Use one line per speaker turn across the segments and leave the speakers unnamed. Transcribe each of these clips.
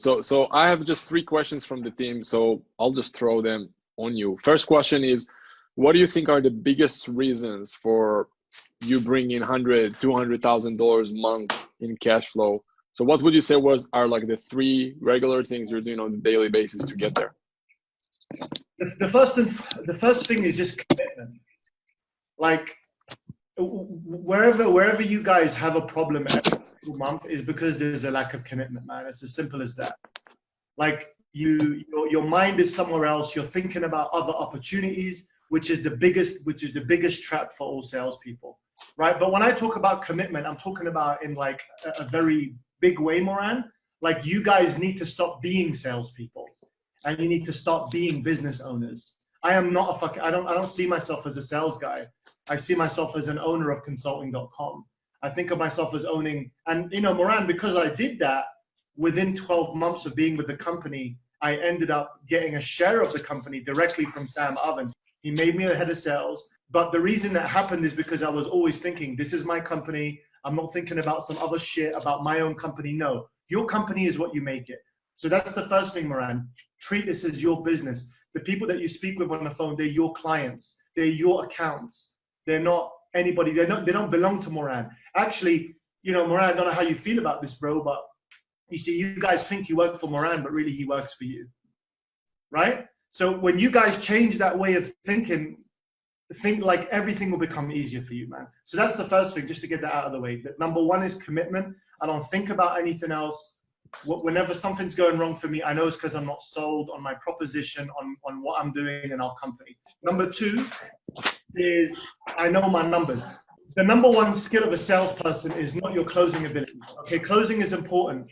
So I have just 3 questions from the team, so I'll just throw them on you. First question is, what do you think are the biggest reasons for you bringing $100,000, $200,000 a month in cash flow? So what would you say are like the 3 regular things you're doing on a daily basis to get there?
The first thing is just commitment. Like wherever you guys have a problem every single month is because there's a lack of commitment, man. It's as simple as that. Like your mind is somewhere else. You're thinking about other opportunities, which is the biggest trap for all salespeople, right? But when I talk about commitment, I'm talking about in like a very big way, Moran. Like you guys need to stop being salespeople, and you need to stop being business owners. I am not I don't see myself as a sales guy. I see myself as an owner of consulting.com. I think of myself as owning, and Moran, because I did that, within 12 months of being with the company, I ended up getting a share of the company directly from Sam Ovens. He made me a head of sales. But the reason that happened is because I was always thinking, this is my company. I'm not thinking about some other shit about my own company. No, your company is what you make it. So that's the first thing, Moran. Treat this as your business. The people that you speak with on the phone, they're your clients. They're your accounts. They're not anybody. They don't belong to Moran. Actually, Moran, I don't know how you feel about this, bro, but you see, you guys think you work for Moran, but really he works for you, right? So when you guys change that way of thinking, think like everything will become easier for you, man. So that's the first thing, just to get that out of the way. That number 1 is commitment. I don't think about anything else. Whenever something's going wrong for me, I know it's because I'm not sold on my proposition, on what I'm doing in our company. Number 2 is I know my numbers. The number 1 skill of a salesperson is not your closing ability. Okay, closing is important.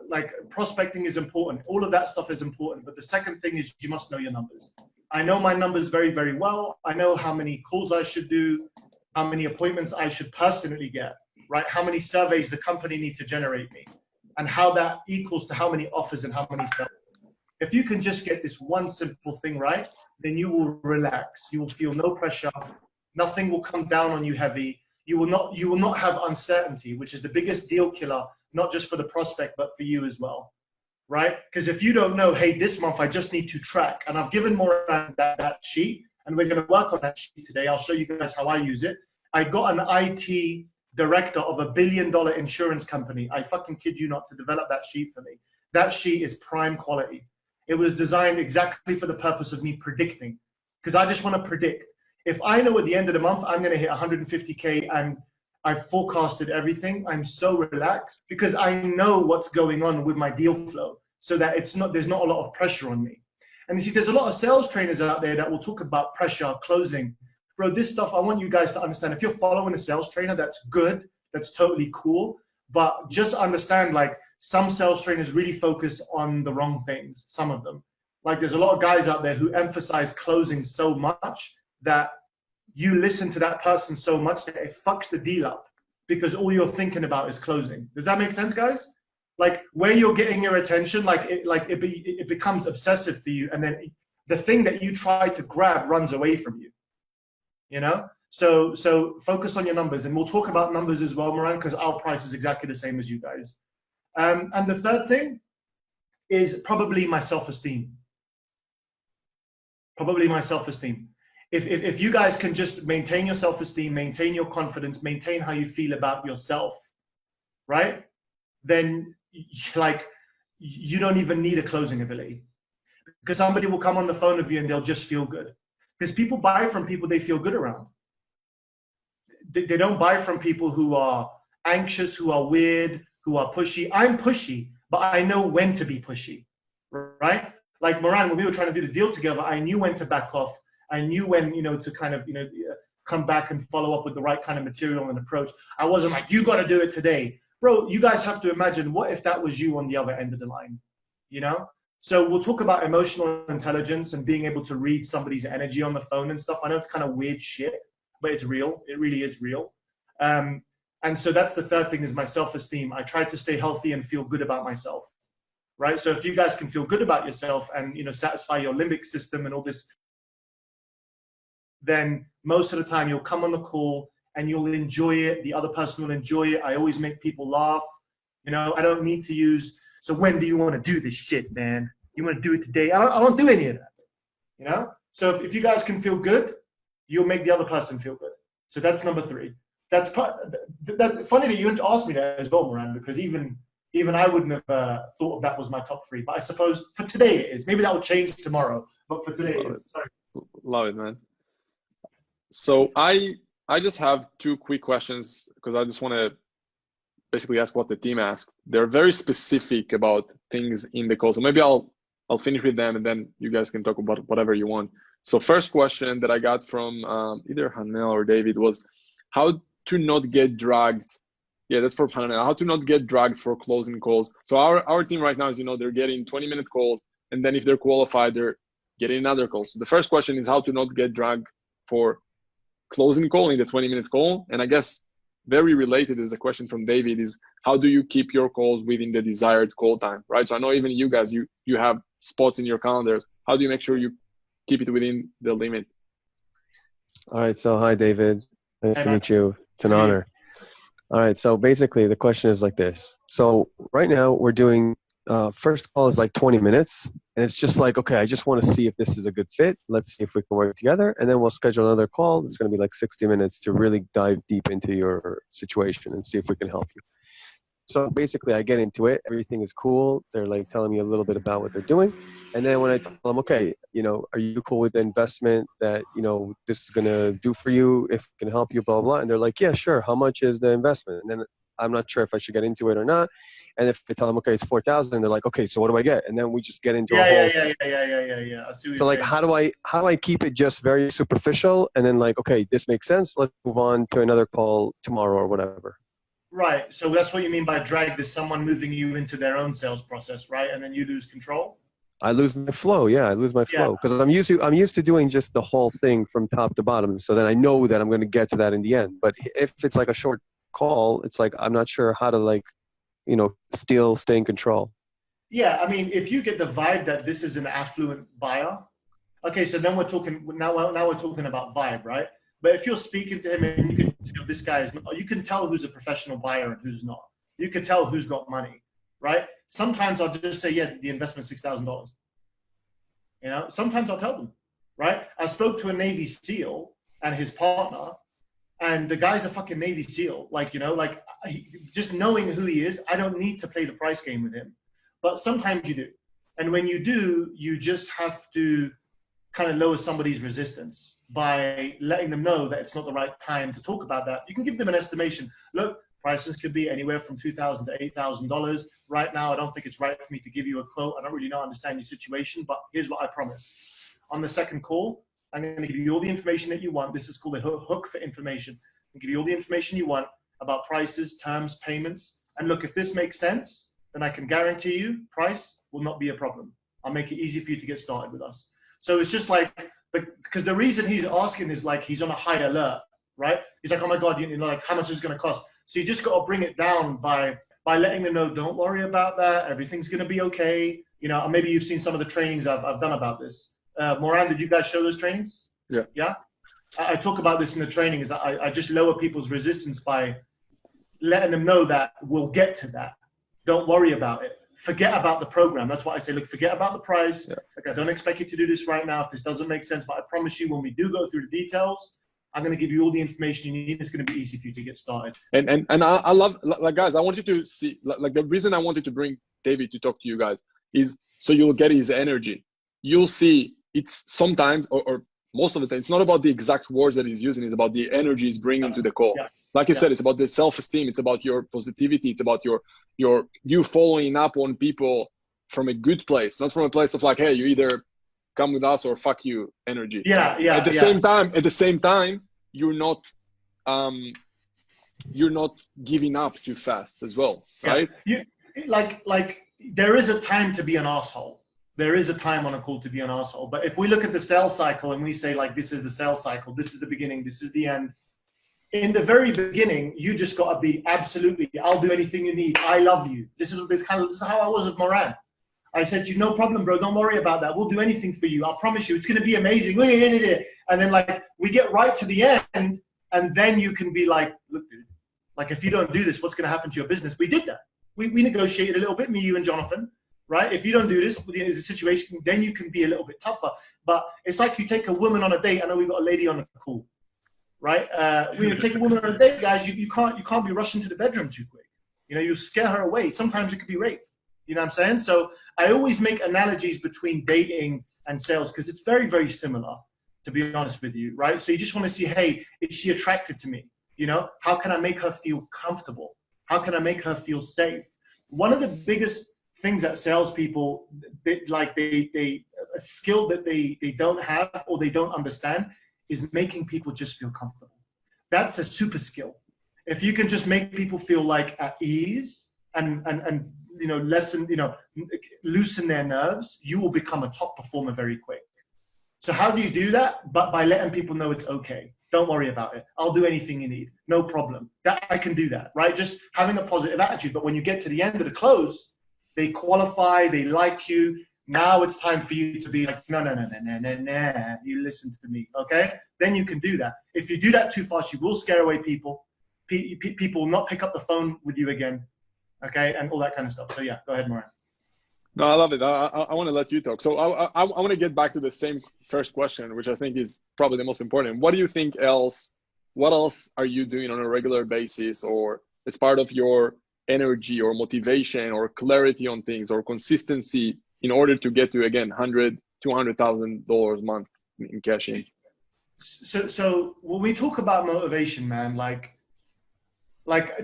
Like prospecting is important. All of that stuff is important. But the second thing is you must know your numbers. I know my numbers very, very well. I know how many calls I should do, how many appointments I should personally get, right? How many surveys the company need to generate me, and how that equals to how many offers and how many sales. If you can just get this one simple thing right, then you will relax. You will feel no pressure. Nothing will come down on you heavy. You will not have uncertainty, which is the biggest deal killer, not just for the prospect, but for you as well, right? Because if you don't know, hey, this month I just need to track, and I've given Moran that sheet, and we're going to work on that sheet today. I'll show you guys how I use it. I got an IT director of $1 billion insurance company. I fucking kid you not, to develop that sheet for me. That sheet is prime quality. It was designed exactly for the purpose of me predicting, because I just want to predict. If I know at the end of the month I'm going to hit 150K and I've forecasted everything, I'm so relaxed because I know what's going on with my deal flow, so that there's not a lot of pressure on me. And you see, there's a lot of sales trainers out there that will talk about pressure, closing. Bro, this stuff, I want you guys to understand. If you're following a sales trainer, that's good. That's totally cool. But just understand, like, some sales trainers really focus on the wrong things, some of them. Like, there's a lot of guys out there who emphasize closing so much that you listen to that person so much that it fucks the deal up, because all you're thinking about is closing. Does that make sense, guys? Like, where you're getting your attention, it becomes obsessive for you, and then the thing that you try to grab runs away from you. You know? So focus on your numbers, and we'll talk about numbers as well, Moran, because our price is exactly the same as you guys. And the third thing is probably my self-esteem. Probably my self-esteem. If you guys can just maintain your self-esteem, maintain your confidence, maintain how you feel about yourself, right? Then, like, you don't even need a closing ability, because somebody will come on the phone with you and they'll just feel good. Because people buy from people they feel good around. They don't buy from people who are anxious, who are weird, who are pushy. I'm pushy, but I know when to be pushy, right? Like Moran, when we were trying to do the deal together, I knew when to back off. I knew when, to kind of, come back and follow up with the right kind of material and approach. I wasn't like, you got to do it today. Bro, you guys have to imagine, what if that was you on the other end of the line, So we'll talk about emotional intelligence and being able to read somebody's energy on the phone and stuff. I know it's kind of weird shit, but it's real. It really is real. And so that's the third thing, is my self-esteem. I try to stay healthy and feel good about myself, right? So if you guys can feel good about yourself and, satisfy your limbic system and all this, then most of the time you'll come on the call and you'll enjoy it. The other person will enjoy it. I always make people laugh. I don't need to use So when do you want to do this shit, man? You want to do it today? I don't do any of that, you know? So if you guys can feel good, you'll make the other person feel good. So that's number 3. That's funny that you didn't ask me that as well, Moran, because even I wouldn't have thought of that was my top 3. But I suppose for today it is. Maybe that will change tomorrow, but for today it is. Sorry.
Love it, man. So I just have 2 quick questions because I just want to basically ask what the team asked. They're very specific about things in the call. So maybe I'll finish with them and then you guys can talk about whatever you want. So first question that I got from either Hanel or David was how to not get dragged. Yeah, that's from Hanel. How to not get dragged for closing calls. So our team right now is, they're getting 20-minute calls, and then if they're qualified, they're getting another call. So the first question is how to not get dragged for closing call in the 20-minute call. And I guess very related is a question from David is how do you keep your calls within the desired call time, right? So I know even you guys, you have spots in your calendars. How do you make sure you keep it within the limit?
All right. So hi, David. Nice to meet you. It's an honor. All right. So basically the question is like this. So right now we're doing first call is like 20 minutes. And it's just like, okay, I just want to see if this is a good fit. Let's see if we can work together. And then we'll schedule another call. It's going to be like 60 minutes to really dive deep into your situation and see if we can help you. So basically I get into it. Everything is cool. They're like telling me a little bit about what they're doing. And then when I tell them, okay, are you cool with the investment that, this is going to do for you, if it can help you, blah, blah. And they're like, yeah, sure. How much is the investment? And then I'm not sure if I should get into it or not. And if I tell them, okay, it's 4,000, they're like, okay, so what do I get? And then we just get into a whole.
Yeah. I see what
so like,
saying.
how do I keep it just very superficial? And then like, okay, this makes sense. Let's move on to another call tomorrow or whatever.
Right. So that's what you mean by drag. There's someone moving you into their own sales process, right? And then you lose control.
I lose my flow. Yeah, I lose my flow because I'm used to doing just the whole thing from top to bottom. So then I know that I'm going to get to that in the end. But if it's like a short call, it's like I'm not sure how to like, still stay in control.
Yeah, I mean, if you get the vibe that this is an affluent buyer, okay, so then we're talking now we're talking about vibe, right? But if you're speaking to him and you can this guy is, you can tell who's a professional buyer and who's not. You can tell who's got money, right? Sometimes I'll just say, yeah, the investment $6,000. Sometimes I'll tell them, right? I spoke to a Navy SEAL and his partner, and the guy's a fucking Navy SEAL. Just knowing who he is, I don't need to play the price game with him. But sometimes you do. And when you do, you just have to kind of lower somebody's resistance by letting them know that it's not the right time to talk about that. You can give them an estimation. Look, prices could be anywhere from $2,000 to $8,000. Right now, I don't think it's right for me to give you a quote. I don't really understand your situation, but here's what I promise. On the second call, I'm going to give you all the information that you want. This is called a hook for information. I'll give you all the information you want about prices, terms, payments. And look, if this makes sense, then I can guarantee you price will not be a problem. I'll make it easy for you to get started with us. So it's just like, because the reason he's asking is like he's on a high alert, right? He's like, oh my God, like how much is it going to cost? So you just got to bring it down by letting them know, don't worry about that. Everything's going to be okay. Maybe you've seen some of the trainings I've done about this. Moran, did you guys show those trainings?
Yeah.
Yeah. I talk about this in the training is I just lower people's resistance by letting them know that we'll get to that. Don't worry about it. Forget about the program. That's why I say, look, forget about the price. Yeah. Like, I don't expect you to do this right now if this doesn't make sense, but I promise you when we do go through the details, I'm going to give you all the information you need. It's going to be easy for you to get started.
And I love, like, guys, I want you to see, like the reason I wanted to bring David to talk to you guys is so you'll get his energy. You'll see it's sometimes, or most of the time, it's not about the exact words that he's using. It's about the energy he's bringing to the call. Yeah. Like you said, it's about the self-esteem. It's about your positivity. It's about you following up on people from a good place, not from a place of like, hey, you either come with us or fuck you energy.
Yeah.
At the same time, you're not giving up too fast as well, right?
You like there is a time to be an asshole. There is a time on a call to be an asshole. But if we look at the sales cycle and we say like, this is the sales cycle, this is the beginning, this is the end. In the very beginning, you just got to be absolutely, I'll do anything you need. I love you. This is how I was with Moran. I said to you, no problem, bro. Don't worry about that. We'll do anything for you. I promise you, it's going to be amazing. And then like we get right to the end, and then you can be like, look, dude, like if you don't do this, what's going to happen to your business? We did that. we negotiated a little bit, me, you, and Jonathan, right? If you don't do this, there's a situation, then you can be a little bit tougher. But it's like you take a woman on a date. I know we've got a lady on the call, right? When you take a woman on a date, guys, you can't be rushing to the bedroom too quick. You know, you scare her away. Sometimes it could be rape. You know what I'm saying? So I always make analogies between dating and sales because it's very, very similar, to be honest with you, right? So you just want to see, hey, is she attracted to me? You know, how can I make her feel comfortable? How can I make her feel safe? One of the biggest things that salespeople, a skill that they don't have or they don't understand is making people just feel comfortable. That's a super skill. If you can just make people feel like at ease and you know, loosen their nerves, you will become a top performer very quick. So how do you do that? But by letting people know it's okay. Don't worry about it. I'll do anything you need. No problem. That I can do that, right? Just having a positive attitude. But when you get to the end of the close, they qualify, they like you. Now it's time for you to be like, no. You listen to me, okay? Then you can do that. If you do that too fast, you will scare away people. People will not pick up the phone with you again, okay? And all that kind of stuff. So yeah, go ahead, Moran.
No, I love it. I want to let you talk. So I want to get back to the same first question, which I think is probably the most important. What do you think else? What else are you doing on a regular basis, or as part of your energy or motivation or clarity on things or consistency in order to get to, again, $100,000-$200,000 a month in cash in?
So when we talk about motivation, man, like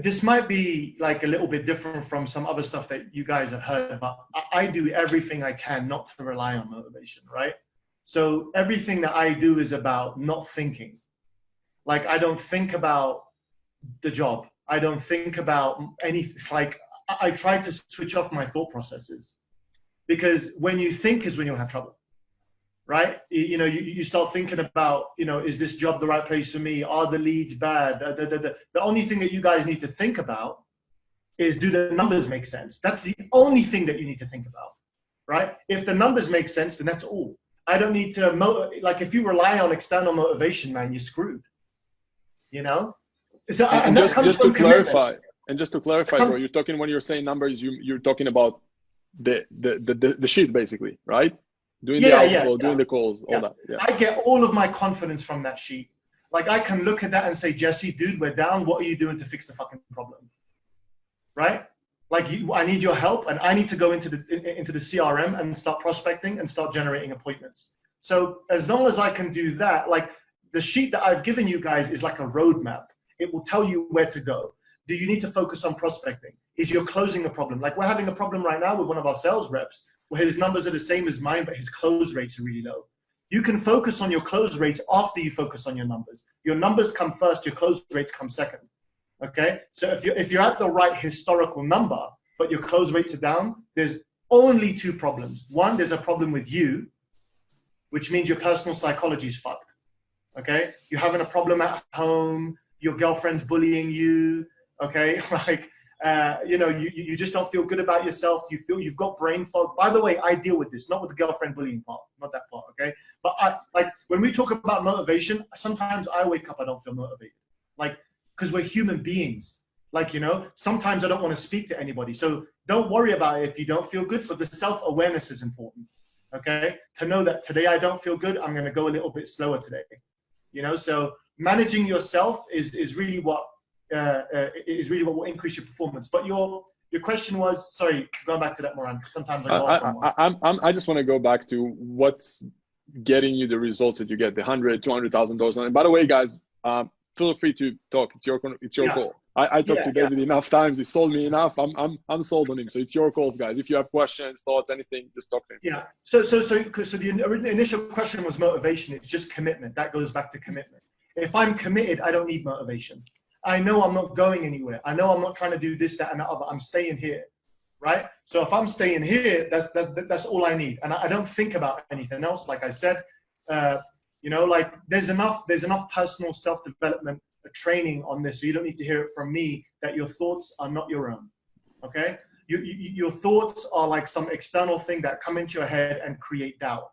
this might be like a little bit different from some other stuff that you guys have heard, but I do everything I can not to rely on motivation, right? So everything that I do is about not thinking. Like I don't think about the job. I don't think about anything. Like I try to switch off my thought processes, because when you think is when you'll have trouble. Right? You know, you start thinking about, you know, is this job the right place for me? Are the leads bad? The only thing that you guys need to think about is, do the numbers make sense? That's the only thing that you need to think about, right? If the numbers make sense, then that's all. I don't need to, like if you rely on external motivation, man, you're screwed, you know? So,
and just to clarify, bro, you're talking, when you're saying numbers, you're talking about the sheet basically, right? Doing the outflow, doing the calls, all that. Yeah.
I get all of my confidence from that sheet. Like I can look at that and say, Jesse, dude, we're down. What are you doing to fix the fucking problem? Right? Like I need your help, and I need to go into the CRM and start prospecting and start generating appointments. So as long as I can do that, like the sheet that I've given you guys is like a roadmap. It will tell you where to go. Do you need to focus on prospecting? Is you're closing a problem? Like we're having a problem right now with one of our sales reps, where his numbers are the same as mine, but his close rates are really low. You can focus on your close rates after you focus on your numbers. Your numbers come first, your close rates come second. Okay? So if you're at the right historical number, but your close rates are down, there's only two problems. One, there's a problem with you, which means your personal psychology is fucked. Okay? You're having a problem at home, your girlfriend's bullying you, okay? Like, you know, you just don't feel good about yourself. You feel you've got brain fog. By the way, I deal with this, not with the girlfriend bullying part, not that part, okay? But like when we talk about motivation, sometimes I wake up, I don't feel motivated. Like, because we're human beings. Like, you know, sometimes I don't want to speak to anybody. So don't worry about it if you don't feel good, but the self-awareness is important, okay? To know that today I don't feel good, I'm going to go a little bit slower today. You know, so managing yourself is really what will increase your performance. But your question was, sorry, going back to that, Moran, because sometimes
I just want to go back to what's getting you the results that you get, the $100,000-$200,000. And by the way, guys, feel free to talk. It's your call. I talked to David enough times. He sold me enough. I'm sold on him. So it's your calls, guys. If you have questions, thoughts, anything, just talk to him.
Yeah. So the initial question was motivation. It's just commitment. That goes back to commitment. If I'm committed, I don't need motivation. I know I'm not going anywhere. I know I'm not trying to do this, that, and the other. I'm staying here, right? So if I'm staying here, that's all I need, and I don't think about anything else. Like I said, you know, like there's enough personal self-development training on this, so you don't need to hear it from me that your thoughts are not your own. Okay, your thoughts are like some external thing that come into your head and create doubt.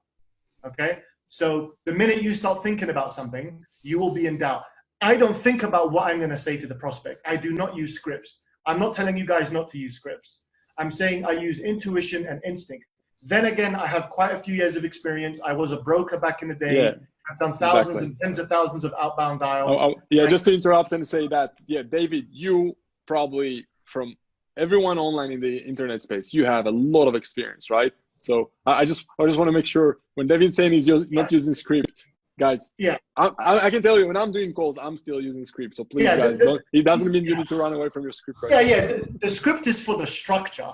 Okay, so the minute you start thinking about something, you will be in doubt. I don't think about what I'm going to say to the prospect. I do not use scripts. I'm not telling you guys not to use scripts. I'm saying I use intuition and instinct. Then again, I have quite a few years of experience. I was a broker back in the day.
Yeah,
I've done thousands
exactly.
and tens of thousands of outbound dials.
Yeah, just to interrupt and say that, yeah, David, you probably, from everyone online in the internet space, you have a lot of experience, right? So I just want to make sure when David's saying he's not using script, guys.
Yeah,
I can tell you when I'm doing calls, I'm still using script. So please, guys, it doesn't mean you need to run away from your script. Right?
Yeah. The script is for the structure,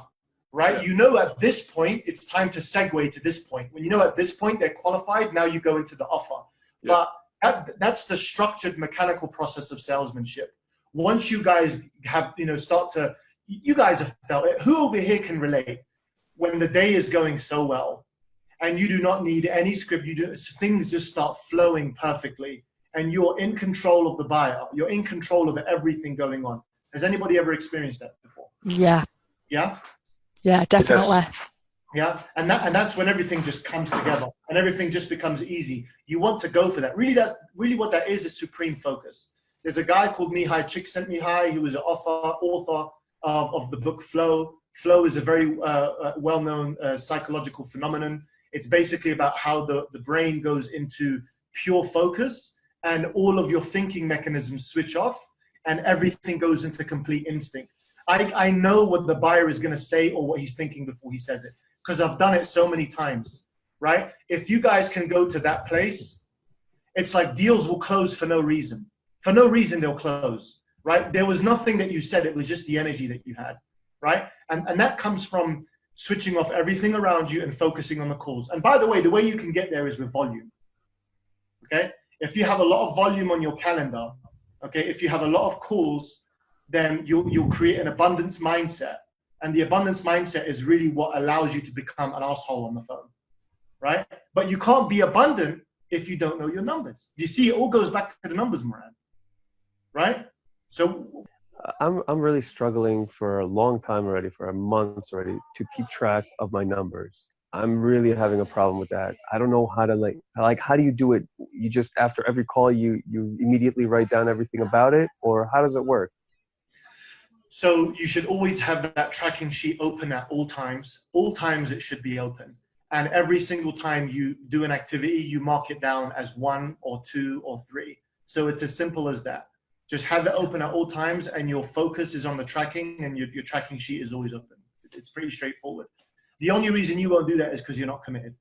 right? Yeah. You know, at this point, it's time to segue to this point. When you know at this point they're qualified, now you go into the offer. Yeah. But that's the structured mechanical process of salesmanship. Once you guys have, you guys have felt it. Who over here can relate? When the day is going so well and you do not need any script, things just start flowing perfectly and you're in control of the buyer. You're in control of everything going on. Has anybody ever experienced that before?
Yeah.
Yeah?
Yeah, definitely.
Yes. Yeah, and that's when everything just comes together and everything just becomes easy. You want to go for that. Really what that is supreme focus. There's a guy called Mihai Csikszentmihalyi who was an author of the book Flow. Flow is a very well-known psychological phenomenon. It's basically about how the brain goes into pure focus and all of your thinking mechanisms switch off and everything goes into complete instinct. I know what the buyer is going to say or what he's thinking before he says it because I've done it so many times, right? If you guys can go to that place, it's like deals will close for no reason. For no reason, they'll close, right? There was nothing that you said. It was just the energy that you had. Right? And that comes from switching off everything around you and focusing on the calls. And by the way, the way you can get there is with volume. Okay? If you have a lot of volume on your calendar, okay, if you have a lot of calls, then you'll create an abundance mindset. And the abundance mindset is really what allows you to become an asshole on the phone. Right? But you can't be abundant if you don't know your numbers. You see, it all goes back to the numbers, Moran. Right? So
I'm really struggling for a long time already, for months already, to keep track of my numbers. I'm really having a problem with that. I don't know how to like how do you do it? You just after every call you immediately write down everything about it, or how does it work?
So you should always have that tracking sheet open at all times. All times it should be open. And every single time you do an activity, you mark it down as 1 or 2 or 3. So it's as simple as that. Just have it open at all times and your focus is on the tracking and your tracking sheet is always open. It's pretty straightforward. The only reason you won't do that is because you're not committed.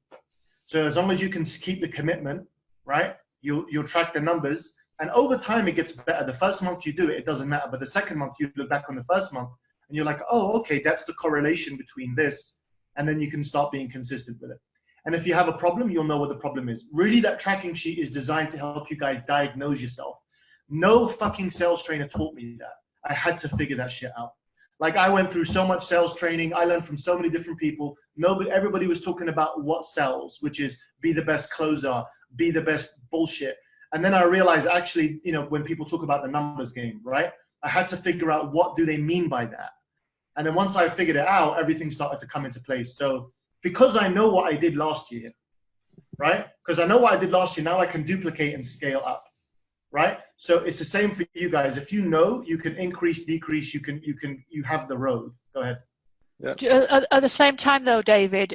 So as long as you can keep the commitment, right, you'll track the numbers. And over time, it gets better. The first month you do it, it doesn't matter. But the second month, you look back on the first month and you're like, oh, okay, that's the correlation between this. And then you can start being consistent with it. And if you have a problem, you'll know what the problem is. Really, that tracking sheet is designed to help you guys diagnose yourself. No fucking sales trainer taught me that. I had to figure that shit out. Like I went through so much sales training. I learned from so many different people. Everybody was talking about what sells, which is be the best closer, be the best bullshit. And then I realized actually, when people talk about the numbers game, right? I had to figure out what do they mean by that. And then once I figured it out, everything started to come into place. So because I know what I did last year, right? Because I know what I did last year, now I can duplicate and scale up. Right? So it's the same for you guys. If you know, you can increase, decrease, you have the road. Go ahead.
Yeah. At the same time though, David,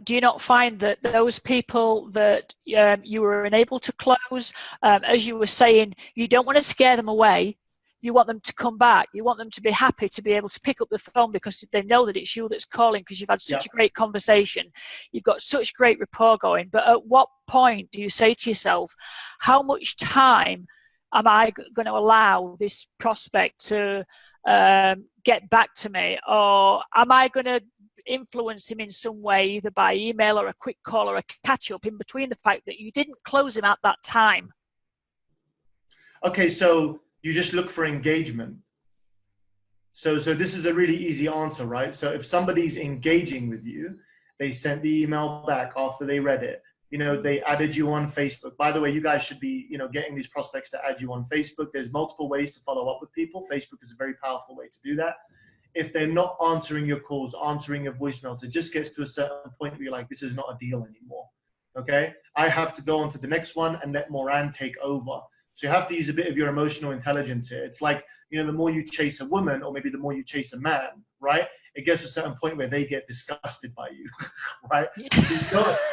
do you not find that those people that you were unable to close, as you were saying, you don't want to scare them away. You want them to come back. You want them to be happy to be able to pick up the phone because they know that it's you that's calling because you've had such a great conversation. You've got such great rapport going. But at what point do you say to yourself, how much time am I going to allow this prospect to get back to me? Or am I going to influence him in some way, either by email or a quick call or a catch-up in between the fact that you didn't close him at that time?
Okay, so you just look for engagement. So this is a really easy answer, right? So if somebody's engaging with you, they sent the email back after they read it. They added you on Facebook. By the way, you guys should be, getting these prospects to add you on Facebook. There's multiple ways to follow up with people. Facebook is a very powerful way to do that. If they're not answering your calls, answering your voicemails, it just gets to a certain point where you're like, this is not a deal anymore. Okay? I have to go on to the next one and let Moran take over. So you have to use a bit of your emotional intelligence here. It's like, you know, the more you chase a woman, or maybe the more you chase a man, right? It gets to a certain point where they get disgusted by you, right?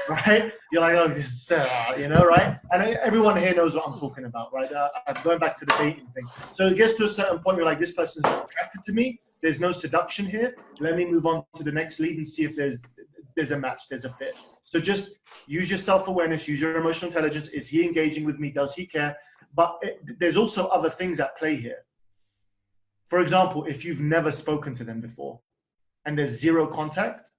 Right? You're like, oh, this is, you know, right? And everyone here knows what I'm talking about, right? I'm going back to the dating thing. So it gets to a certain point where like, this person's not attracted to me. There's no seduction here. Let me move on to the next lead and see if there's a match, there's a fit. So just use your self-awareness, use your emotional intelligence. Is he engaging with me? Does he care? But there's also other things at play here. For example, if you've never spoken to them before and there's zero contact,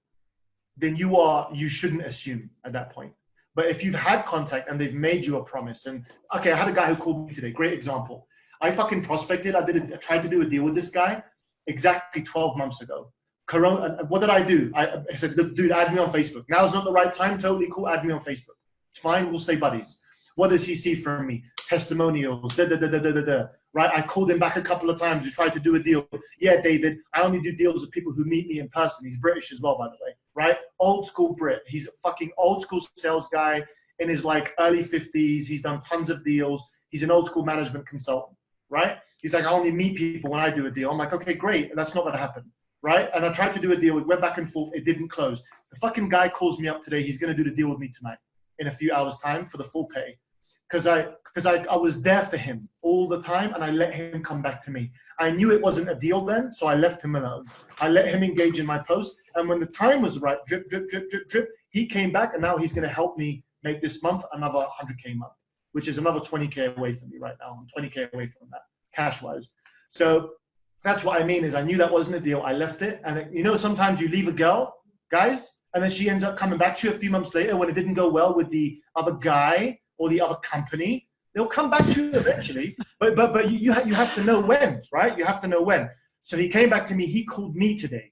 then you shouldn't assume at that point. But if you've had contact and they've made you a promise, and okay, I had a guy who called me today, great example. I fucking prospected, I tried to do a deal with this guy exactly 12 months ago. Corona, what did I do? I said, dude, add me on Facebook. Now's not the right time, totally cool, add me on Facebook. It's fine, we'll stay buddies. What does he see from me? Testimonials, right? I called him back a couple of times. We tried to do a deal. Yeah, David, I only do deals with people who meet me in person. He's British as well, by the way, right? Old school Brit. He's a fucking old school sales guy in his like early 50s. He's done tons of deals. He's an old school management consultant, right? He's like, I only meet people when I do a deal. I'm like, okay, great. And that's not going to happen, right? And I tried to do a deal. We went back and forth. It didn't close. The fucking guy calls me up today. He's going to do the deal with me tonight in a few hours time for the full pay. Because I was there for him all the time, and I let him come back to me. I knew it wasn't a deal then, so I left him alone. I let him engage in my post, and when the time was right, drip, drip, drip, drip, drip, he came back, and now he's going to help me make this month another 100K month, which is another 20K away from me right now. I'm 20K away from that, cash-wise. So that's what I mean is I knew that wasn't a deal. I left it, and you know sometimes you leave a girl, guys, and then she ends up coming back to you a few months later when it didn't go well with the other guy or the other company. They'll come back to you eventually, but you have to know when, right? You have to know when. So he came back to me. He called me today.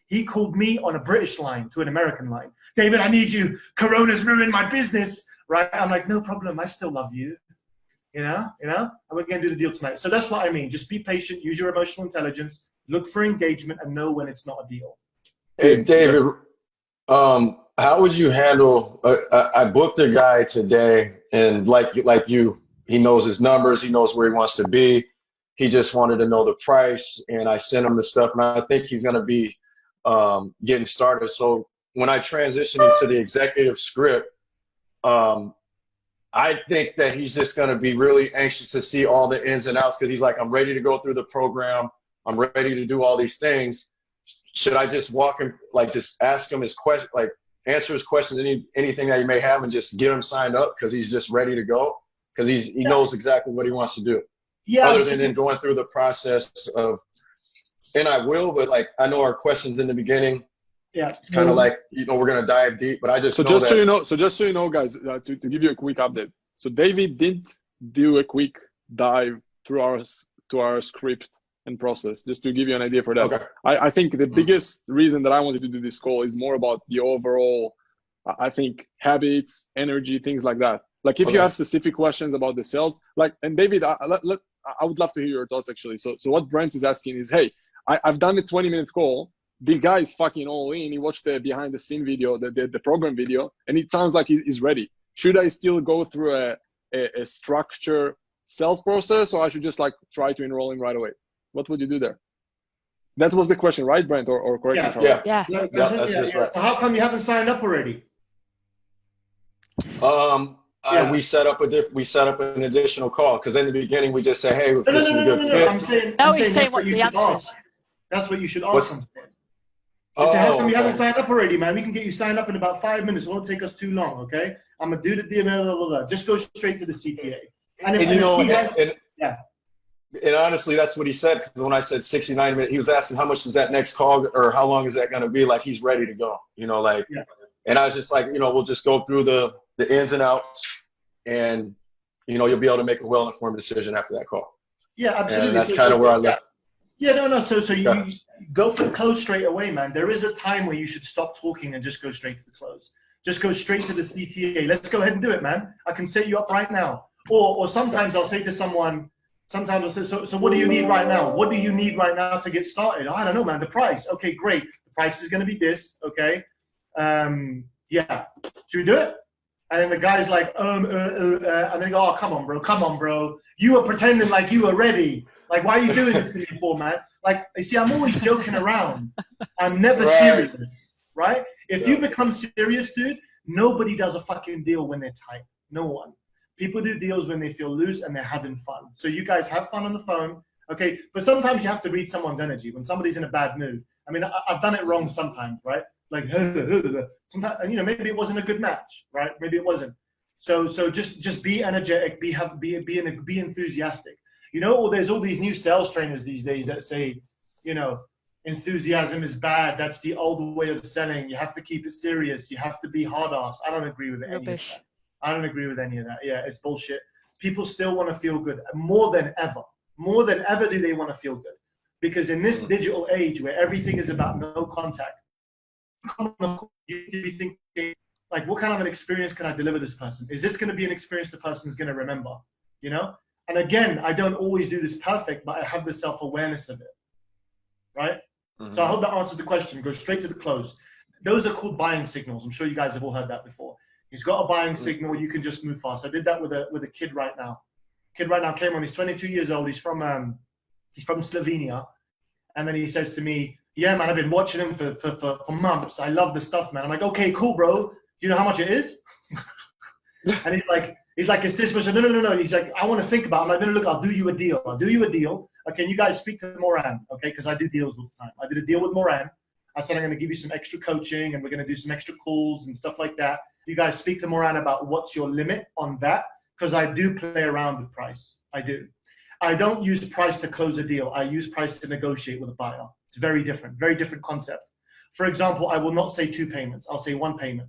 He called me on a British line to an American line. David, I need you. Corona's ruined my business, right? I'm like, no problem. I still love you. You know, and we're going to do the deal tonight. So that's what I mean. Just be patient. Use your emotional intelligence. Look for engagement and know when it's not a deal.
Hey, David, how would you handle, I booked a guy today, and like you, he knows his numbers, he knows where he wants to be. He just wanted to know the price, and I sent him the stuff, and I think he's going to be getting started. So when I transition into the executive script, I think that he's just going to be really anxious to see all the ins and outs, because he's like, I'm ready to go through the program. I'm ready to do all these things. Should I just walk him, like just ask him his question, like answer his questions, anything that he may have, and just get him signed up because he's just ready to go, because he knows exactly what he wants to do.
Yeah.
Other than going through the process of, and I will, but like I know our questions in the beginning.
Yeah.
It's kind of like, you know, we're gonna dive deep, but I just
so just so you know, guys, to give you a quick update. So David did do a quick dive through our script and process, just to give you an idea for that.
Okay.
I think the biggest reason that I wanted to do this call is more about the overall, I think, habits, energy, things like that. Like if you have specific questions about the sales, like, and David, I would love to hear your thoughts actually. So what Brent is asking is, hey, I've done a 20-minute call. This guy is fucking all in. He watched the behind the scene video, the program video, and it sounds like he's ready. Should I still go through a structure sales process, or I should just like try to enroll him right away? What would you do there? That was the question, right, Brent? Or correct me if I'm wrong.
Yeah.
That's just right.
So how come you haven't signed up already?
We set up an additional call, because in the beginning we just say, hey, this is a good fit.
I'm saying
He's saying what the answer is.
That's what you should ask them. Say, how come you haven't signed up already, man? We can get you signed up in about 5 minutes. It won't take us too long, okay? I'm gonna do the deal, blah, blah, blah. Just go straight to the CTA.
And honestly, that's what he said. Because when I said 69 minutes, he was asking how much is that next call, or how long is that going to be? Like he's ready to go, you know, like, and I was just like, you know, we'll just go through the ins and outs, and, you know, you'll be able to make a well-informed decision after that call.
Yeah, absolutely.
And that's kind of where I left.
Yeah, no. So you go for the close straight away, man. There is a time where you should stop talking and just go straight to the close. Just go straight to the CTA. Let's go ahead and do it, man. I can set you up right now. Or sometimes I'll say to someone, sometimes I'll say, so what do you need right now? What do you need right now to get started? I don't know, man. The price. Okay, great. The price is going to be this. Okay. Yeah. Should we do it? And then the guy's like, and they go, oh, come on, bro. You were pretending like you were ready. Like, why are you doing this to me for, man? Like, you see, I'm always joking around. I'm never serious, right? If you become serious, dude, nobody does a fucking deal when they're tight. No one. People do deals when they feel loose and they're having fun. So you guys have fun on the phone, okay? But sometimes you have to read someone's energy when somebody's in a bad mood. I mean, I've done it wrong sometimes, right? Like, sometimes, and, you know, maybe it wasn't a good match, right? Maybe it wasn't. So just be energetic, be enthusiastic. You know, or there's all these new sales trainers these days that say, you know, enthusiasm is bad. That's the old way of selling. You have to keep it serious. You have to be hard-ass. I don't agree with any of that. I don't agree with any of that. Yeah, it's bullshit. People still want to feel good more than ever. More than ever do they want to feel good. Because in this digital age where everything is about no contact, you need to be thinking, like, what kind of an experience can I deliver this person? Is this going to be an experience the person's going to remember? You know? And again, I don't always do this perfect, but I have the self-awareness of it, right? So I hope that answers the question. Go straight to the close. Those are called buying signals. I'm sure you guys have all heard that before. He's got a buying signal. You can just move fast. I did that with a kid right now. Kid right now came on. He's 22 years old. He's from Slovenia. And then he says to me, yeah, man, I've been watching him for months. I love the stuff, man. I'm like, okay, cool, bro. Do you know how much it is? And he's like, it's this much. No. He's like, I want to think about it. I'm like, no, look, I'll do you a deal. Okay, and you guys speak to Moran, okay? Because I do deals with time. I did a deal with Moran. I said, I'm going to give you some extra coaching and we're going to do some extra calls and stuff like that. You guys speak to Moran about what's your limit on that, because I do play around with price. I do. I don't use price to close a deal. I use price to negotiate with a buyer. It's very different concept. For example, I will not say 2 payments. I'll say 1 payment.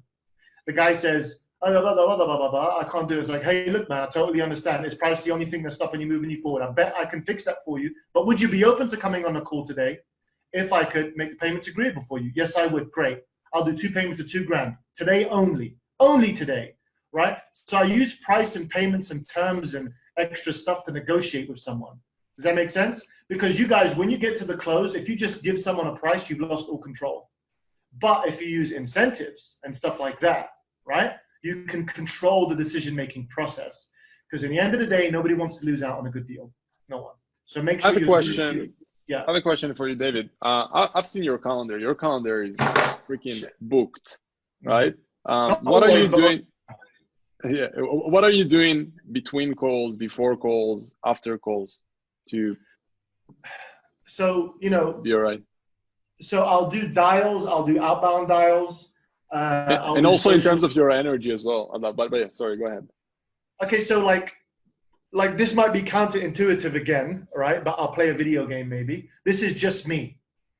The guy says, I can't do it. It's like, hey, look, man, I totally understand. Is price the only thing that's stopping you moving you forward? I bet I can fix that for you. But would you be open to coming on the call today if I could make the payments agreeable for you? Yes, I would. Great. I'll do 2 payments of $2,000 today only today, right? So I use price and payments and terms and extra stuff to negotiate with someone. Does that make sense? Because you guys, when you get to the close, if you just give someone a price, you've lost all control. But if you use incentives and stuff like that, right, you can control the decision-making process. Because in the end of the day, nobody wants to lose out on a good deal. No one. So make sure
I have a question. Yeah. I have a question for you, David. I've seen your calendar. Your calendar is freaking booked, right? What are you doing? Yeah. What are you doing between calls, before calls, after calls to be all right?
So I'll do dials. I'll do outbound dials.
And also in terms of your energy as well. But yeah, sorry, go ahead.
Okay, so like this might be counterintuitive again, right? But I'll play a video game maybe. This is just me.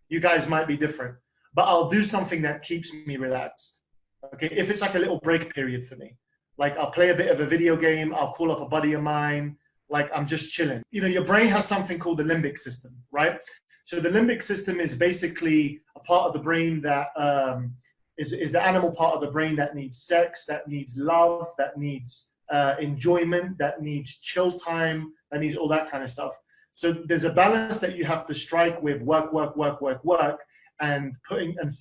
You guys might be different. But I'll do something that keeps me relaxed. Okay, if it's like a little break period for me. Like I'll play a bit of a video game. I'll call up a buddy of mine. Like I'm just chilling. You know, your brain has something called the limbic system, right? So the limbic system is basically a part of the brain that is the animal part of the brain that needs sex, that needs love, that needs enjoyment, that needs chill time, that needs all that kind of stuff. So there's a balance that you have to strike with work, and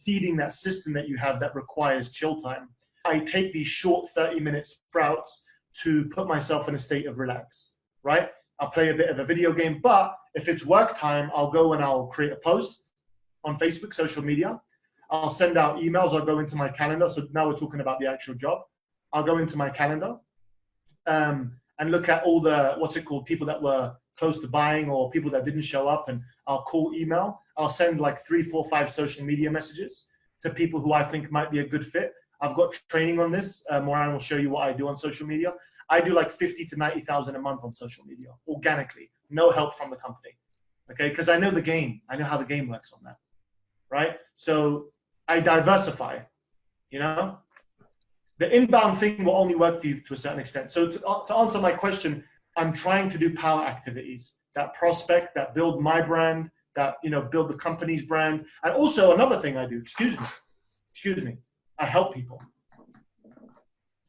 feeding that system that you have that requires chill time. I take these short 30-minute sprouts to put myself in a state of relax, right? I'll play a bit of a video game, but if it's work time, I'll go and I'll create a post on Facebook, social media. I'll send out emails. I'll go into my calendar. So now we're talking about the actual job. I'll go into my calendar and look at all the, people that were close to buying or people that didn't show up, and I'll call, email. I'll send like 3, 4, 5 social media messages to people who I think might be a good fit. I've got training on this. Moran will show you what I do on social media. I do like 50 to 90,000 a month on social media, organically, no help from the company. Okay, because I know the game. I know how the game works on that, right? So I diversify, you know? The inbound thing will only work for you to a certain extent. So to answer my question, I'm trying to do power activities that prospect, that build my brand, that, you know, build the company's brand. And also another thing I do, excuse me, I help people.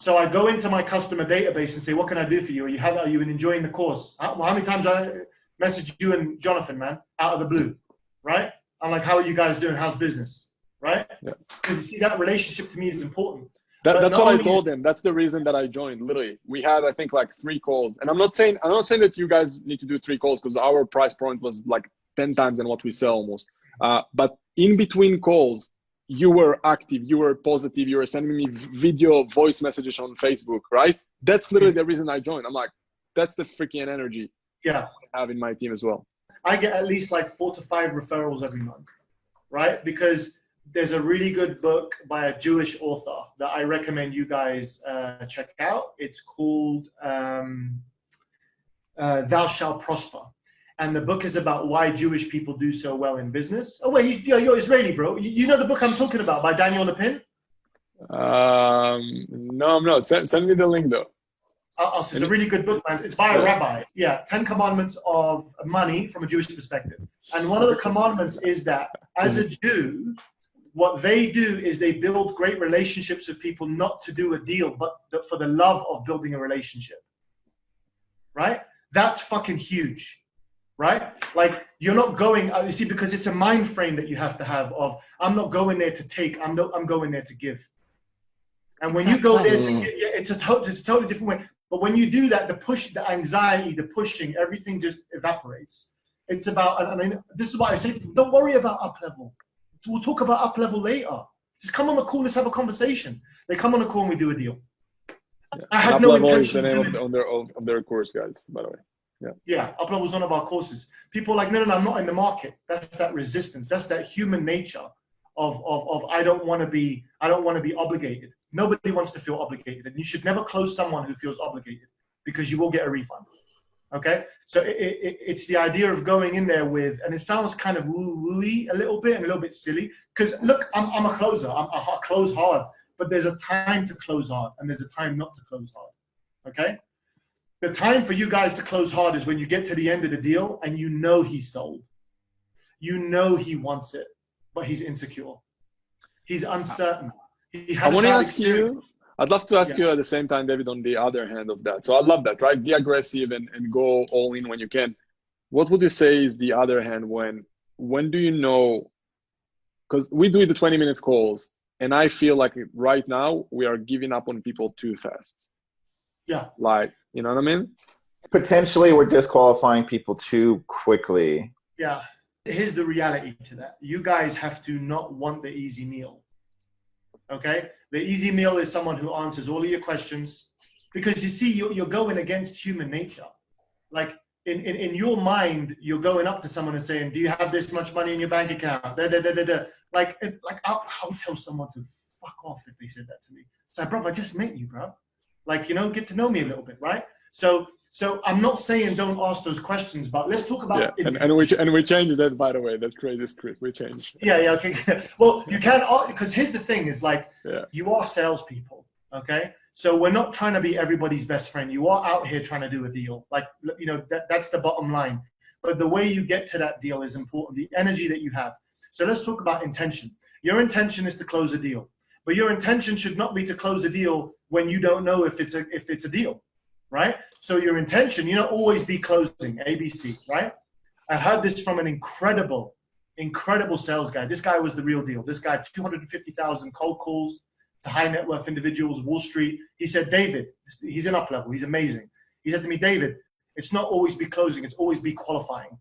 So I go into my customer database and say, what can I do for you? Are you enjoying the course? How many times I messaged you and Jonathan, man, out of the blue, right? I'm like, how are you guys doing? How's business, right? Because you see, that relationship to me is important.
That's what I told him. That's the reason that I joined. Literally, we had, I think, like 3 calls. And I'm not saying that you guys need to do 3 calls, because our price point was like 10 times than what we sell almost. But in between calls, you were active, you were positive, you were sending me video, voice messages on Facebook, right? That's literally the reason I joined. I'm like, that's the freaking energy I have in my team as well.
I get at least like 4 to 5 referrals every month, right? Because there's a really good book by a Jewish author that I recommend you guys check out. It's called Thou Shalt Prosper. And the book is about why Jewish people do so well in business. Oh, wait, you're Israeli, bro. You know the book I'm talking about by Daniel Lapin?
No, I'm not. Send me the link, though.
It's a really good book, man. It's by a rabbi. Yeah, 10 Commandments of Money from a Jewish perspective. And one of the commandments is that as a Jew, what they do is they build great relationships with people, not to do a deal, but for the love of building a relationship. Right? That's fucking huge. Right? Like, you're not going, you see, because it's a mind frame that you have to have of, I'm not going there to take, I'm going there to give. And when you go there to get, it's a totally different way. But when you do that, the push, the anxiety, the pushing, everything just evaporates. It's about, I mean, this is why I say to people, don't worry about up level. We'll talk about up level later. Just come on the call, let's have a conversation. They come on the call and we do a deal.
Yeah.
I had no intention
of the name of their course, guys, by the way.
Yeah, Uplevel was one of our courses. People are like, no, I'm not in the market. That's that resistance. That's that human nature of I don't want to be obligated. Nobody wants to feel obligated, and you should never close someone who feels obligated, because you will get a refund. Okay, so it's the idea of going in there with, and it sounds kind of woo-woo-y a little bit and a little bit silly, because look, I'm a closer. I close hard, but there's a time to close hard and there's a time not to close hard. Okay. The time for you guys to close hard is when you get to the end of the deal and you know he's sold. You know he wants it, but he's insecure. He's uncertain.
I want to ask you, I'd love to ask you at the same time, David, on the other hand of that. So I love that, right? Be aggressive and go all in when you can. What would you say is the other hand when do you know? Because we do the 20-minute calls, and I feel like right now we are giving up on people too fast.
Yeah.
Like, you know what I mean?
Potentially we're disqualifying people too quickly.
Yeah. Here's the reality to that. You guys have to not want the easy meal. Okay? The easy meal is someone who answers all of your questions, because you see, you're going against human nature. Like in your mind, you're going up to someone and saying, do you have this much money in your bank account? Like I'll tell someone to fuck off if they said that to me. It's like, bro, I just met you, bro. Like, get to know me a little bit, right? So I'm not saying don't ask those questions, but let's talk about.
Yeah, and we changed that, by the way. That crazy script we changed.
Yeah, okay. Well, you can, because here's the thing: is like, you are salespeople, okay? So we're not trying to be everybody's best friend. You are out here trying to do a deal, like that's the bottom line. But the way you get to that deal is important. The energy that you have. So let's talk about intention. Your intention is to close a deal. But your intention should not be to close a deal when you don't know if it's a deal, right? So your intention, always be closing, ABC, right? I heard this from an incredible sales guy. This guy was the real deal. This guy, 250,000 cold calls to high net worth individuals, Wall Street. He said, David, he's in up level. He's amazing. He said to me, David, it's not always be closing. It's always be qualifying,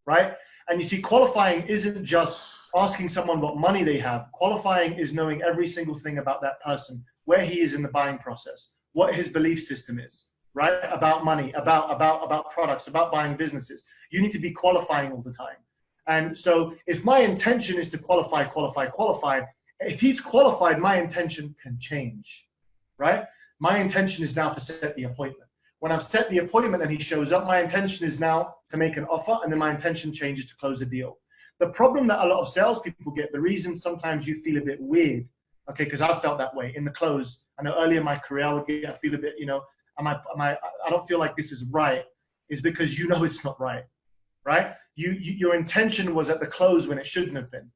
right? And you see, qualifying isn't just asking someone what money they have. Qualifying is knowing every single thing about that person, where he is in the buying process, what his belief system is, right? About money, about products, about buying businesses. You need to be qualifying all the time. And so if my intention is to qualify, if he's qualified, my intention can change, right? My intention is now to set the appointment. When I've set the appointment and he shows up, my intention is now to make an offer, and then my intention changes to close a deal. The problem that a lot of salespeople get, the reason sometimes you feel a bit weird, okay, because I felt that way in the close. I know earlier in my career, I feel a bit, I don't feel like this is right, is because it's not right, right? Your intention was at the close when it shouldn't have been.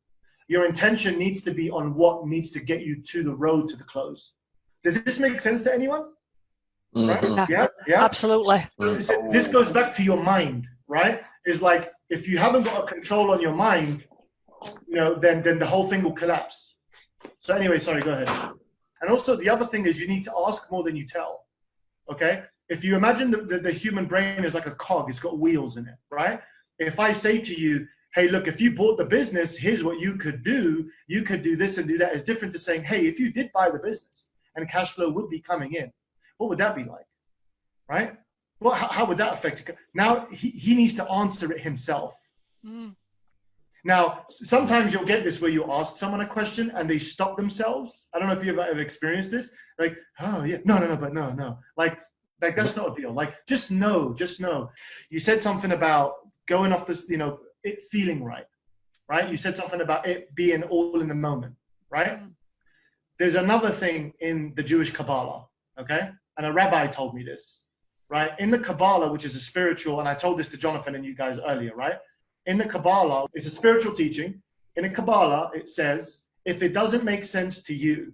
Your intention needs to be on what needs to get you to the road to the close. Does this make sense to anyone?
Mm-hmm.
Right? Yeah.
Absolutely.
So this goes back to your mind, right? Is like, if you haven't got a control on your mind, then the whole thing will collapse. So anyway, sorry, go ahead. And also the other thing is you need to ask more than you tell. Okay. If you imagine the human brain is like a cog, it's got wheels in it, right? If I say to you, hey, look, if you bought the business, here's what you could do. You could do this and do that. It's different to saying, hey, if you did buy the business and cash flow would be coming in, what would that be like? Right? Well, how would that affect it? Now he needs to answer it himself. Mm. Now, sometimes you'll get this where you ask someone a question and they stop themselves. I don't know if you've ever experienced this. Like, oh yeah, no. Like that's not a deal. Like, just know. You said something about going off this, it feeling right? You said something about it being all in the moment, right? Mm. There's another thing in the Jewish Kabbalah, okay? And a rabbi told me this, right? In the Kabbalah, which is a spiritual, and I told this to Jonathan and you guys earlier, right? In the Kabbalah, it's a spiritual teaching. In the Kabbalah, it says, if it doesn't make sense to you,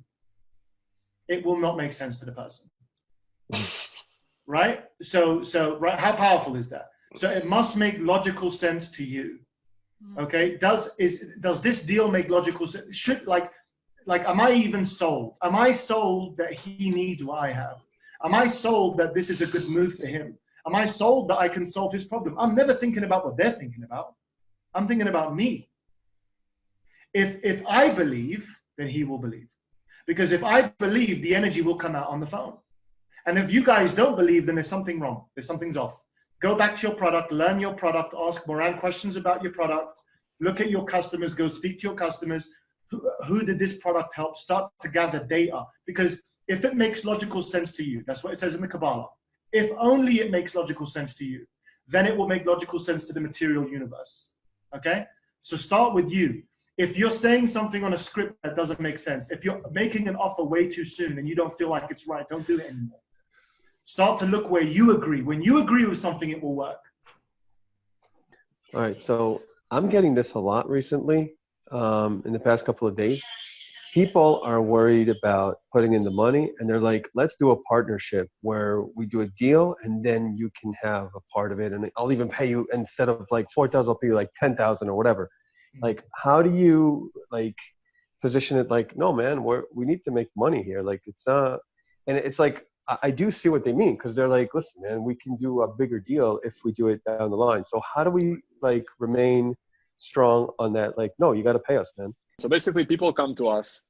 it will not make sense to the person. Right? So right, how powerful is that? So it must make logical sense to you. Okay? Does this deal make logical sense? Should like am I even sold? Am I sold that he needs what I have? Am I sold that this is a good move for him? Am I sold that I can solve his problem? I'm never thinking about what they're thinking about. I'm thinking about me. If I believe, then he will believe. Because if I believe, the energy will come out on the phone. And if you guys don't believe, then there's something wrong. Something's off. Go back to your product, learn your product, ask Moran questions about your product, look at your customers, go speak to your customers. Who did this product help? Start to gather data. Because if it makes logical sense to you, that's what it says in the Kabbalah. If only it makes logical sense to you, then it will make logical sense to the material universe. Okay? So start with you. If you're saying something on a script that doesn't make sense, if you're making an offer way too soon and you don't feel like it's right, don't do it anymore. Start to look where you agree. When you agree with something, it will work.
All right. So I'm getting this a lot recently in the past couple of days. People are worried about putting in the money and they're like, let's do a partnership where we do a deal and then you can have a part of it. And I'll even pay you instead of like 4,000, I'll pay you like 10,000 or whatever. Like, how do you like position it? Like, no, man, we need to make money here. Like, it's not, and it's like, I do see what they mean. Cause they're like, listen, man, we can do a bigger deal if we do it down the line. So how do we like remain strong on that? Like, no, you got to pay us, man.
So basically people come to us.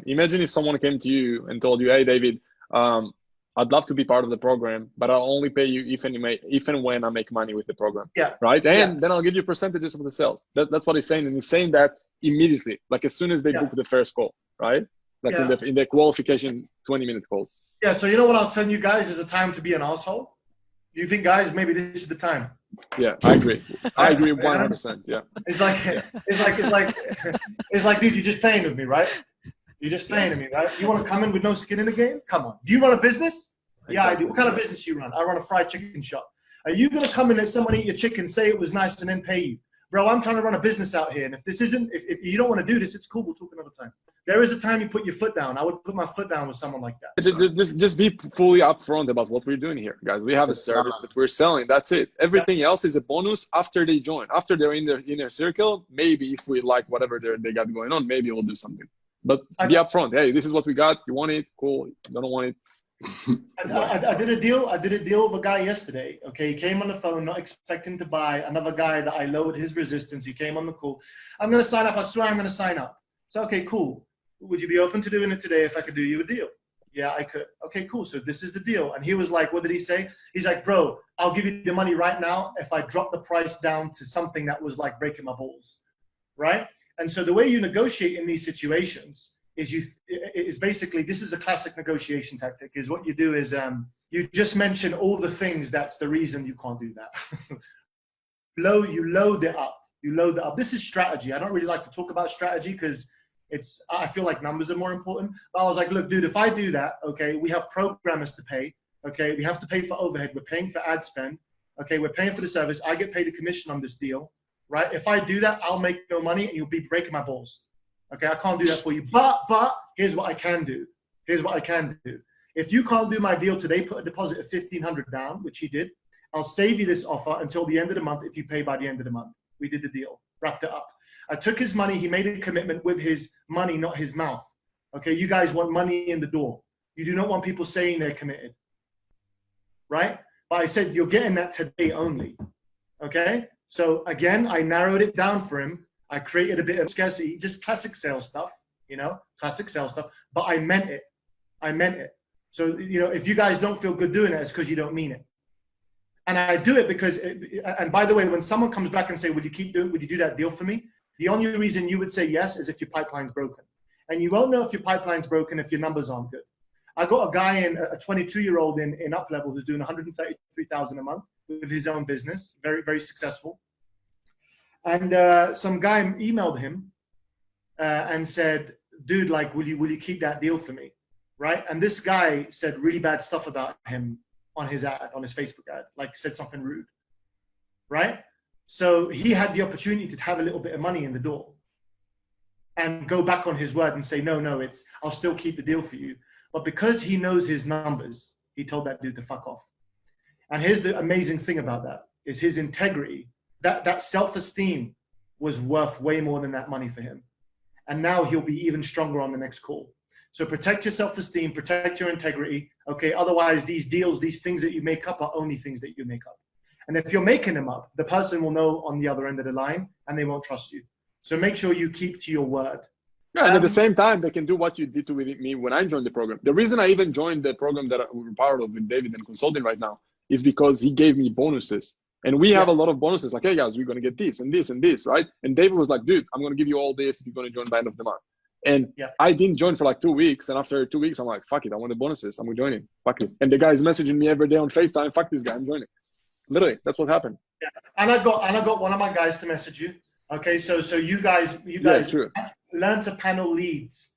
Imagine if someone came to you and told you, hey, David, I'd love to be part of the program, but I'll only pay you if and when I make money with the program.
Yeah.
Right. And then I'll give you percentages of the sales. That's what he's saying. And he's saying that immediately, like as soon as they book the first call, right? Like in the qualification 20-minute calls. Yeah.
So you know what I'll send you guys is a time to be an asshole. Do you think, guys, maybe this is the time?
Yeah, I agree. I agree 100%. Yeah.
It's like, dude, you're just playing with me, right? You're just playing to me, right? You want to come in with no skin in the game? Come on. Do you run a business? Yeah, I do. What kind of business you run? I run a fried chicken shop. Are you going to come in and someone eat your chicken, say it was nice, and then pay you? Bro, I'm trying to run a business out here. And if you don't want to do this, it's cool. We'll talk another time. There is a time you put your foot down. I would put my foot down with someone like that. So.
Just be fully upfront about what we're doing here, guys. We have a service that we're selling. That's it. Everything else is a bonus after they join. After they're in their inner circle, maybe if we like whatever they got going on, maybe we'll do something. But be upfront. Hey, this is what we got. You want it? Cool. You don't want it?
I did a deal. I did a deal with a guy yesterday. Okay, he came on the phone, not expecting to buy. Another guy that I lowered his resistance. He came on the call. I'm going to sign up. I swear I'm going to sign up. So okay, cool. Would you be open to doing it today if I could do you a deal? Yeah, I could. Okay, cool. So this is the deal. And he was like, what did he say? He's like, bro, I'll give you the money right now if I drop the price down to something that was like breaking my balls, right? And so the way you negotiate in these situations is basically, this is a classic negotiation tactic, is what you do is you just mention all the things that's the reason you can't do that. You load it up. You load it up. This is strategy. I don't really like to talk about strategy because I feel like numbers are more important. But I was like, look, dude, if I do that, okay, we have programmers to pay. Okay, we have to pay for overhead. We're paying for ad spend. Okay, we're paying for the service. I get paid a commission on this deal. Right? If I do that, I'll make no money and you'll be breaking my balls. Okay, I can't do that for you. But here's what I can do. Here's what I can do. If you can't do my deal today, put a deposit of $1,500 down, which he did. I'll save you this offer until the end of the month if you pay by the end of the month. We did the deal, wrapped it up. I took his money. He made a commitment with his money, not his mouth. Okay, you guys want money in the door. You do not want people saying they're committed, right? But I said, you're getting that today only, okay? So again, I narrowed it down for him. I created a bit of scarcity, just classic sales stuff, you know, classic sales stuff, but I meant it. I meant it. So, you know, if you guys don't feel good doing it, it's because you don't mean it. And I do it because, and by the way, when someone comes back and say, would you do that deal for me? The only reason you would say yes is if your pipeline's broken. And you won't know if your pipeline's broken if your numbers aren't good. I got a guy a 22-year-old in up level who's doing 133,000 a month with his own business, very, very successful. And some guy emailed him and said, dude, like, will you keep that deal for me? Right? And this guy said really bad stuff about him on his ad, on his Facebook ad, like said something rude. Right? So he had the opportunity to have a little bit of money in the door and go back on his word and say, no, I'll still keep the deal for you. But because he knows his numbers, he told that dude to fuck off. And here's the amazing thing about that is his integrity. That self-esteem was worth way more than that money for him. And now he'll be even stronger on the next call. So protect your self-esteem, protect your integrity. Okay, otherwise these deals, these things that you make up are only things that you make up. And if you're making them up, the person will know on the other end of the line and they won't trust you. So make sure you keep to your word.
Yeah, and at the same time, they can do what you did with me when I joined the program. The reason I even joined the program that we're part of with David and consulting right now is because he gave me bonuses. And we have a lot of bonuses, like, hey guys, we're going to get this and this and this, right? And David was like, dude, I'm going to give you all this if you're going to join by the end of the month. And I didn't join for like 2 weeks. And after 2 weeks, I'm like, fuck it, I want the bonuses. I'm joining. Fuck it. And the guy's messaging me every day on FaceTime. Fuck this guy, I'm joining. Literally, that's what happened.
Yeah. And I got one of my guys to message you. Okay, so you guys learn to panel leads.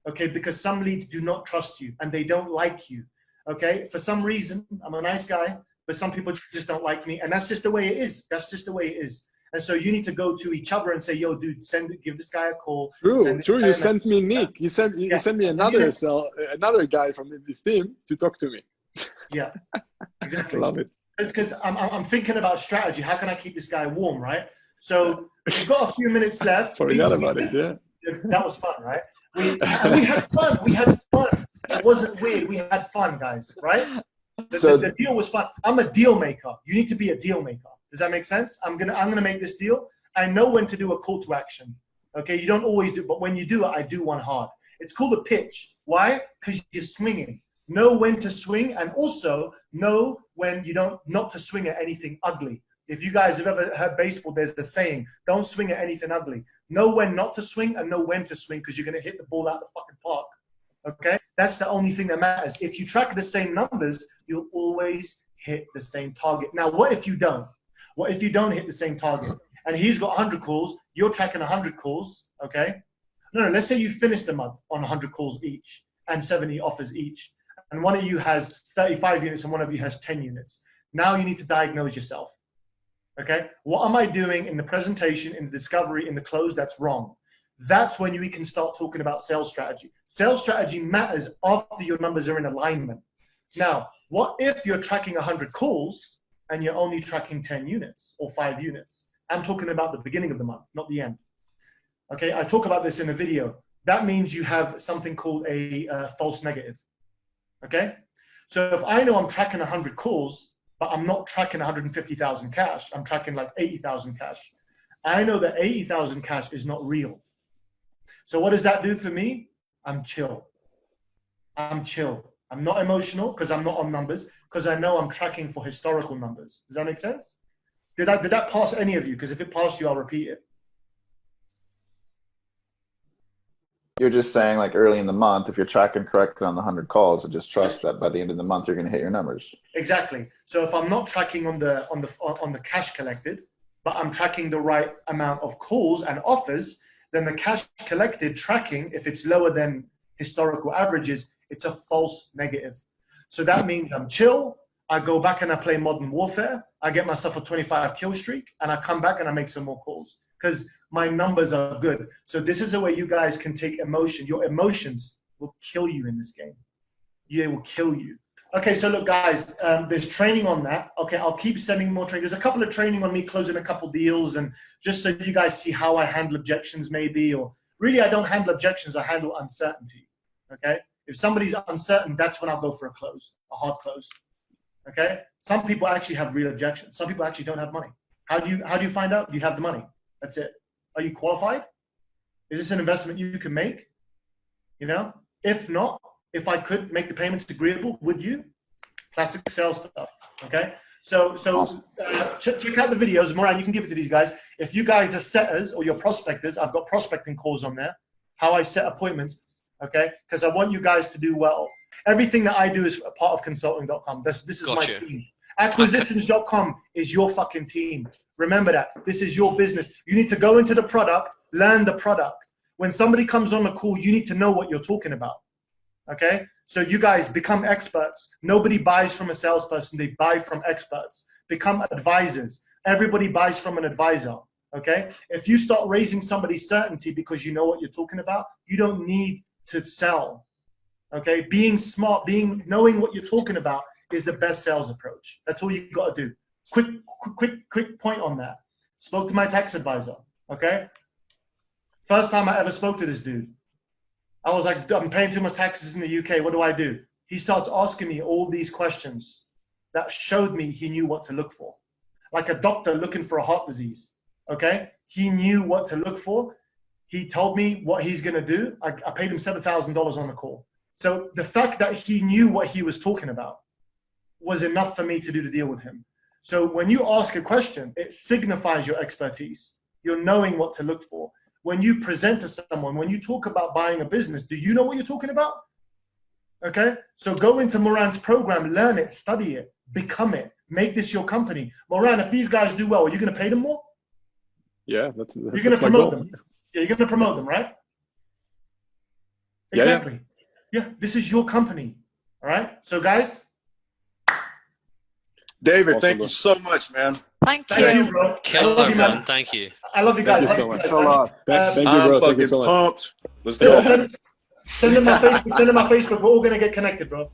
Okay, because some leads do not trust you and they don't like you. Okay, for some reason, I'm a nice guy, but some people just don't like me, and that's just the way it is. That's just the way it is. And so you need to go to each other and say, "Yo, dude, give this guy a call."
True. You sent me Nick. You sent me another guy from this team to talk to me.
Yeah, exactly.
Love it.
It's because I'm thinking about strategy. How can I keep this guy warm, right? So we've got a few minutes left.
Forgot about it. Yeah.
That was fun, right? We had fun. We had fun. It wasn't weird. We had fun, guys, right? The deal was fun. I'm a deal maker. You need to be a deal maker. Does that make sense? I'm gonna make this deal. I know when to do a call to action. Okay, you don't always do, but when you do it, I do one hard. It's called a pitch. Why? Because you're swinging. Know when to swing, and also know when you don't not to swing at anything ugly. If you guys have ever heard baseball, there's the saying, don't swing at anything ugly. Know when not to swing and know when to swing because you're going to hit the ball out of the fucking park. Okay? That's the only thing that matters. If you track the same numbers, you'll always hit the same target. Now, what if you don't? What if you don't hit the same target? And he's got 100 calls, you're tracking 100 calls, okay? No, let's say you finished the month on 100 calls each and 70 offers each. And one of you has 35 units and one of you has 10 units. Now you need to diagnose yourself. Okay, what am I doing in the presentation, in the discovery, in the close that's wrong? That's when we can start talking about sales strategy. Sales strategy matters after your numbers are in alignment. Now, what if you're tracking 100 calls and you're only tracking 10 units or 5 units? I'm talking about the beginning of the month, not the end. Okay, I talk about this in a video. That means you have something called a false negative. Okay, so if I know I'm tracking 100 calls, but I'm not tracking 150,000 cash. I'm tracking like 80,000 cash. I know that 80,000 cash is not real. So what does that do for me? I'm chill. I'm chill. I'm not emotional because I'm not on numbers because I know I'm tracking for historical numbers. Does that make sense? Did that pass any of you? Because if it passed you, I'll repeat it.
You're just saying like early in the month, if you're tracking correctly on the 100 calls, and just trust that by the end of the month, you're going to hit your numbers.
Exactly. So if I'm not tracking on the cash collected, but I'm tracking the right amount of calls and offers, then the cash collected tracking, if it's lower than historical averages, it's a false negative. So that means I'm chill. I go back and I play Modern Warfare. I get myself a 25 kill streak and I come back and I make some more calls because my numbers are good. So this is a way you guys can take emotion. Your emotions will kill you in this game. It will kill you. Okay, so look, guys, there's training on that. Okay, I'll keep sending more training. There's a couple of training on me closing a couple deals and just so you guys see how I handle objections maybe, or really I don't handle objections, I handle uncertainty. Okay. If somebody's uncertain, that's when I'll go for a hard close. Okay. Some people actually have real objections. Some people actually don't have money. How do you find out? You have the money. That's it. Are you qualified? Is this an investment you can make? You know, if not, if I could make the payments agreeable, would you? Classic sales stuff. Okay. So check out the videos. Moran, you can give it to these guys. If you guys are setters or you're prospectors, I've got prospecting calls on there. How I set appointments. Okay. Because I want you guys to do well. Everything that I do is a part of consulting.com. This is my team. Acquisitions.com is your fucking team. Remember that. This is your business. You need to go into the product, learn the product. When somebody comes on the call, you need to know what you're talking about. Okay? So you guys become experts. Nobody buys from a salesperson. They buy from experts. Become advisors. Everybody buys from an advisor. Okay? If you start raising somebody's certainty because you know what you're talking about, you don't need to sell. Okay? Being smart, knowing what you're talking about is the best sales approach. That's all you got to do. Quick point on that. Spoke to my tax advisor. Okay? First time I ever spoke to this dude. I was like, I'm paying too much taxes in the UK. What do I do? He starts asking me all these questions that showed me he knew what to look for. Like a doctor looking for a heart disease. Okay? He knew what to look for. He told me what he's going to do. I paid him $7,000 on the call. So the fact that he knew what he was talking about was enough for me to do the deal with him. So when you ask a question, it signifies your expertise. You're knowing what to look for. When you present to someone, when you talk about buying a business, do you know what you're talking about? Okay? So go into Moran's program, learn it, study it, become it, make this your company. Moran, if these guys do well, are you going to pay them more?
Yeah,
you're going to promote them. Yeah, you're going to promote them, right? Exactly. Yeah, this is your company. All right? So guys.
David, thank you so much, man.
Thank you.
Thank you, bro.
Killer, man. Thank you.
I love you guys.
Thank you so much. Thank you, bro.
I'm fucking
so
pumped. Let's go.
Send them my Facebook. Send them my Facebook. We're all gonna get connected, bro.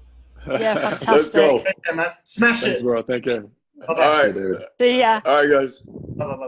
Yeah, fantastic.
Let's go.
Yeah, man. Smash
Thanks,
it.
bro. Thank you.
All right.
See ya.
All right, guys.
Bye-bye.